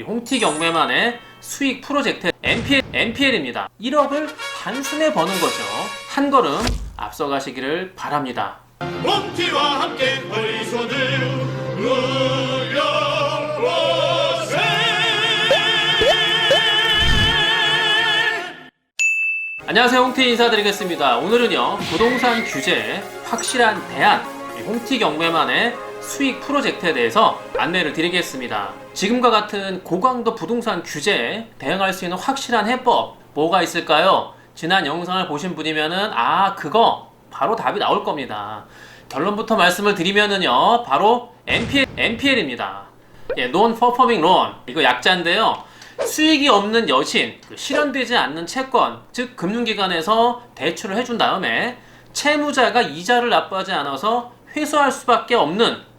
우리 홍티 경매만의 수익 프로젝트 NPL입니다. 1억을 단숨에 버는 거죠. 한 걸음 앞서가시기를 바랍니다. 홍티와 함께 우리 손을 올려보세. 안녕하세요, 홍티 인사드리겠습니다. 오늘은요, 부동산 규제에 확실한 대안, 홍티 경매만의 수익 프로젝트에 대해서 안내를 드리겠습니다. 지금과 같은 고강도 부동산 규제에 대응할 수 있는 확실한 해법 뭐가 있을까요? 지난 영상을 보신 분이면은 그거 바로 답이 나올 겁니다. 결론부터 말씀을 드리면은요, 바로 NPL입니다. Non-Performing Loan, 이거 약자인데요. 수익이 없는 여신, 실현되지 않는 채권, 즉 금융기관에서 대출을 해준 다음에 채무자가 이자를 납부하지 않아서 회수할 수밖에 없는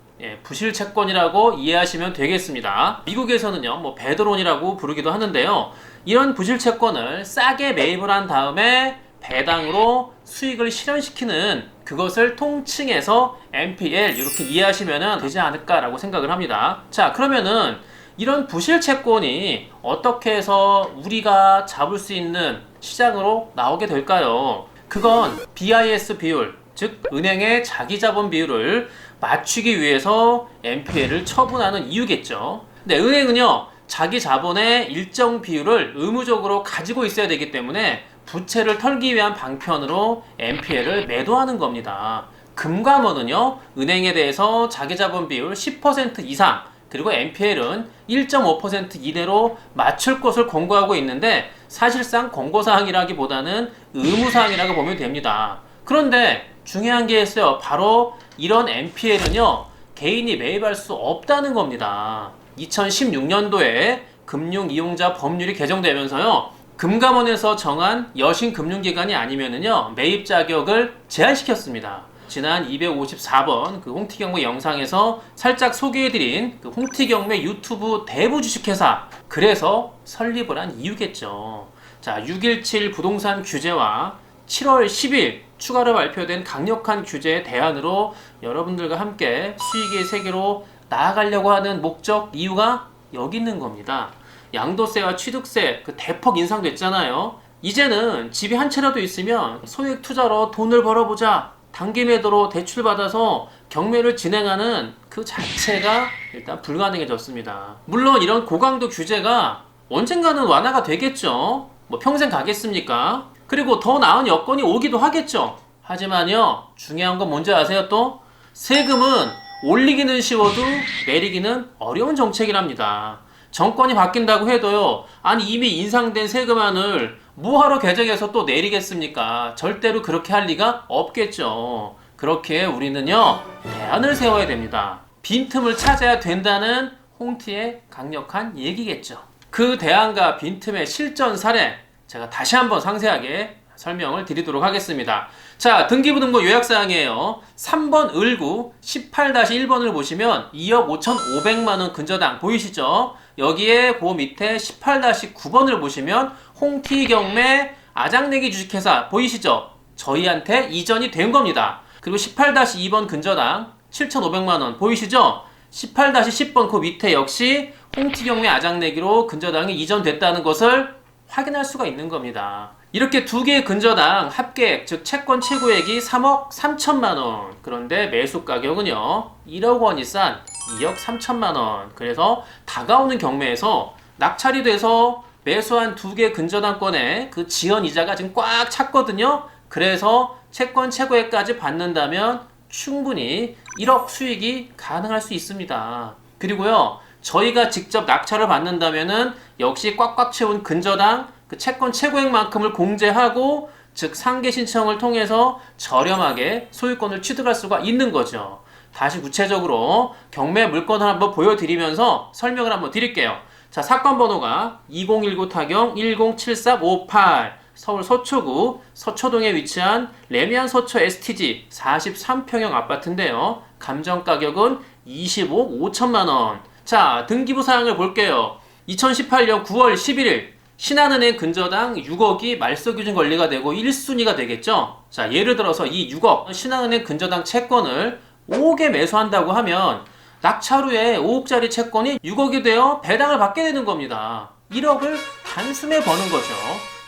부실 채권이라고 이해하시면 되겠습니다. 미국에서는요, 배드론이라고 부르기도 하는데요. 이런 부실 채권을 싸게 매입을 한 다음에 배당으로 수익을 실현시키는 그것을 통칭해서 NPL 이렇게 이해하시면 되지 않을까라고 생각을 합니다. 자, 그러면은 이런 부실 채권이 어떻게 해서 우리가 잡을 수 있는 시장으로 나오게 될까요? 그건 BIS 비율, 즉 은행의 자기자본 비율을 맞추기 위해서 NPL을 처분하는 이유겠죠. 근데 은행은요, 자기 자본의 일정 비율을 의무적으로 가지고 있어야 되기 때문에 부채를 털기 위한 방편으로 NPL을 매도하는 겁니다. 금감원은요, 은행에 대해서 자기 자본 비율 10% 이상, 그리고 NPL은 1.5% 이내로 맞출 것을 권고하고 있는데, 사실상 권고사항이라기보다는 의무사항이라고 보면 됩니다. 그런데 중요한 게 있어요. 바로 이런 NPL은요, 개인이 매입할 수 없다는 겁니다. 2016년도에 금융이용자 법률이 개정되면서요, 금감원에서 정한 여신 금융기관이 아니면은요, 매입 자격을 제한시켰습니다. 지난 254번 그 홍티경매 영상에서 살짝 소개해드린 그 홍티경매 유튜브 대부 주식회사, 그래서 설립을 한 이유겠죠. 자, 617 부동산 규제와 7월 10일 추가로 발표된 강력한 규제의 대안으로 여러분들과 함께 수익의 세계로 나아가려고 하는 목적, 이유가 여기 있는 겁니다. 양도세와 취득세 대폭 인상됐잖아요. 이제는 집이 한 채라도 있으면 소액 투자로 돈을 벌어보자, 단기 매도로 대출 받아서 경매를 진행하는 그 자체가 일단 불가능해졌습니다. 물론 이런 고강도 규제가 언젠가는 완화가 되겠죠. 평생 가겠습니까? 그리고 더 나은 여건이 오기도 하겠죠. 하지만요, 중요한 건 뭔지 아세요? 또 세금은 올리기는 쉬워도 내리기는 어려운 정책이랍니다. 정권이 바뀐다고 해도요, 이미 인상된 세금안을 뭐하러 개정해서 또 내리겠습니까? 절대로 그렇게 할 리가 없겠죠. 그렇게 우리는요, 대안을 세워야 됩니다. 빈틈을 찾아야 된다는 홍티의 강력한 얘기겠죠. 그 대안과 빈틈의 실전 사례, 제가 다시 한번 상세하게 설명을 드리도록 하겠습니다. 자, 등기부등본 요약사항이에요. 3번 을구 18-1번을 보시면 2억 5,500만원 근저당 보이시죠? 여기에 그 밑에 18-9번을 보시면 홍티경매 아장내기 주식회사 보이시죠? 저희한테 이전이 된 겁니다. 그리고 18-2번 근저당 7,500만원 보이시죠? 18-10번 그 밑에 역시 홍티경매 아장내기로 근저당이 이전됐다는 것을 확인할 수가 있는 겁니다. 이렇게 두 개의 근저당 합계액, 즉 채권 최고액이 3억 3천만원. 그런데 매수 가격은요, 1억 원이 싼 2억 3천만원. 그래서 다가오는 경매에서 낙찰이 돼서 매수한 두 개 근저당권의 그 지연 이자가 지금 꽉 찼거든요. 그래서 채권 최고액까지 받는다면 충분히 1억 수익이 가능할 수 있습니다. 그리고요, 저희가 직접 낙찰을 받는다면은 역시 꽉꽉 채운 근저당 그 채권 최고액만큼을 공제하고, 즉 상계 신청을 통해서 저렴하게 소유권을 취득할 수가 있는 거죠. 다시 구체적으로 경매 물건을 한번 보여드리면서 설명을 한번 드릴게요. 자, 사건 번호가 2019 타경 107358 서울 서초구 서초동에 위치한 레미안 서초 STG 43평형 아파트인데요. 감정 가격은 25억 5천만원. 자, 등기부 사항을 볼게요. 2018년 9월 11일 신한은행 근저당 6억이 말소기준 권리가 되고 1순위가 되겠죠. 자, 예를 들어서 이 6억 신한은행 근저당 채권을 5억에 매수한다고 하면 낙찰 후에 5억짜리 채권이 6억이 되어 배당을 받게 되는 겁니다. 1억을 단숨에 버는 거죠.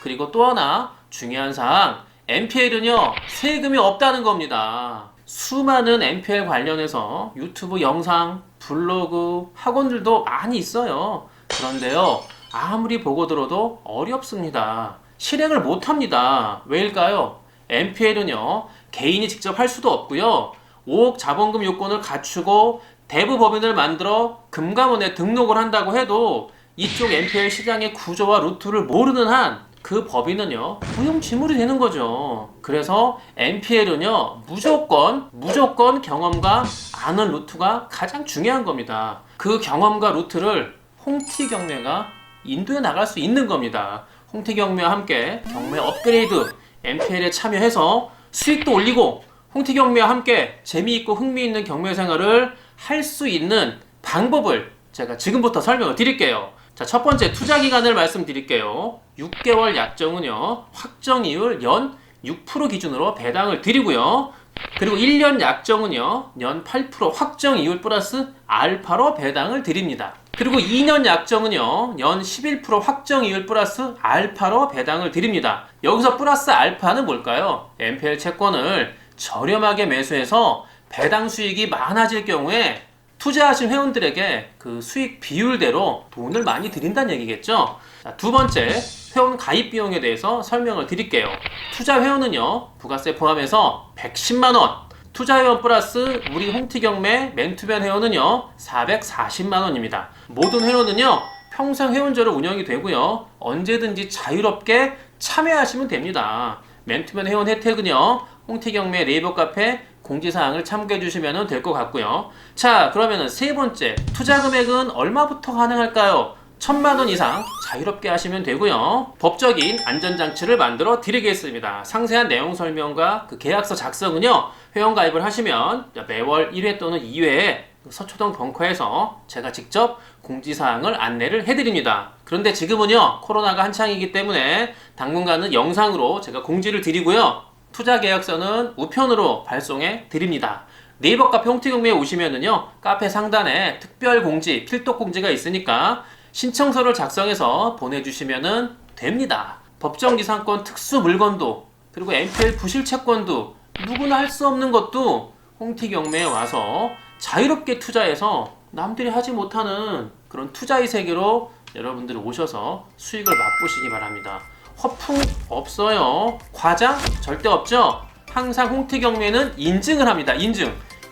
그리고 또 하나 중요한 사항, NPL은요 세금이 없다는 겁니다. 수많은 NPL 관련해서 유튜브 영상, 블로그, 학원들도 많이 있어요. 그런데요 아무리 보고 들어도 어렵습니다. 실행을 못합니다. 왜일까요? NPL은요 개인이 직접 할 수도 없고요, 5억 자본금 요건을 갖추고 대부법인을 만들어 금감원에 등록을 한다고 해도 이쪽 NPL 시장의 구조와 루트를 모르는 한 그 법인은요 무용지물이 되는 거죠. 그래서 NPL은요 무조건 경험과 아는 루트가 가장 중요한 겁니다. 그 경험과 루트를 홍티경매가 인도해 나갈 수 있는 겁니다. 홍티경매와 함께 경매 업그레이드, NPL에 참여해서 수익도 올리고 홍티경매와 함께 재미있고 흥미있는 경매 생활을 할 수 있는 방법을 제가 지금부터 설명을 드릴게요. 자, 첫 번째 투자 기간을 말씀드릴게요. 6개월 약정은요 확정이율 연 6% 기준으로 배당을 드리고요. 그리고 1년 약정은요 연 8% 확정이율 플러스 알파로 배당을 드립니다. 그리고 2년 약정은요 연 11% 확정이율 플러스 알파로 배당을 드립니다. 여기서 플러스 알파는 뭘까요? NPL 채권을 저렴하게 매수해서 배당 수익이 많아질 경우에 투자하신 회원들에게 그 수익 비율대로 돈을 많이 드린다는 얘기겠죠. 자, 두 번째, 회원 가입 비용에 대해서 설명을 드릴게요. 투자 회원은요 부가세 포함해서 110만원, 투자 회원 플러스 우리 홍티경매 맨투맨 회원은요 440만원입니다. 모든 회원은요 평생 회원제로 운영이 되고요, 언제든지 자유롭게 참여하시면 됩니다. 맨투맨 회원 혜택은요 홍티경매 네이버 카페 공지사항을 참고해 주시면 될 것 같고요. 자, 그러면은 세 번째, 투자 금액은 얼마부터 가능할까요? 1,000만원 이상 자유롭게 하시면 되고요. 법적인 안전장치를 만들어 드리겠습니다. 상세한 내용 설명과 그 계약서 작성은요 회원 가입을 하시면 매월 1회 또는 2회에 서초동 벙커에서 제가 직접 공지사항을 안내를 해드립니다. 그런데 지금은요 코로나가 한창이기 때문에 당분간은 영상으로 제가 공지를 드리고요, 투자 계약서는 우편으로 발송해 드립니다. 네이버 카페 홍티경매에 오시면은요 카페 상단에 특별 공지, 필독 공지가 있으니까 신청서를 작성해서 보내주시면 됩니다. 법정기상권 특수 물건도, 그리고 NPL 부실 채권도, 누구나 할 수 없는 것도 홍티경매에 와서 자유롭게 투자해서 남들이 하지 못하는 그런 투자의 세계로 여러분들이 오셔서 수익을 맛보시기 바랍니다. 허풍 없어요. 과장 절대 없죠. 항상 홍티경매는 인증을 합니다.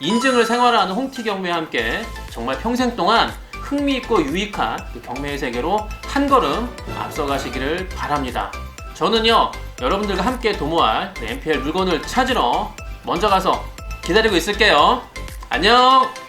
인증을 생활하는 홍티경매와 함께 정말 평생 동안 흥미있고 유익한 그 경매의 세계로 한 걸음 앞서가시기를 바랍니다. 저는요 여러분들과 함께 도모할 NPL 물건을 찾으러 먼저 가서 기다리고 있을게요. 안녕.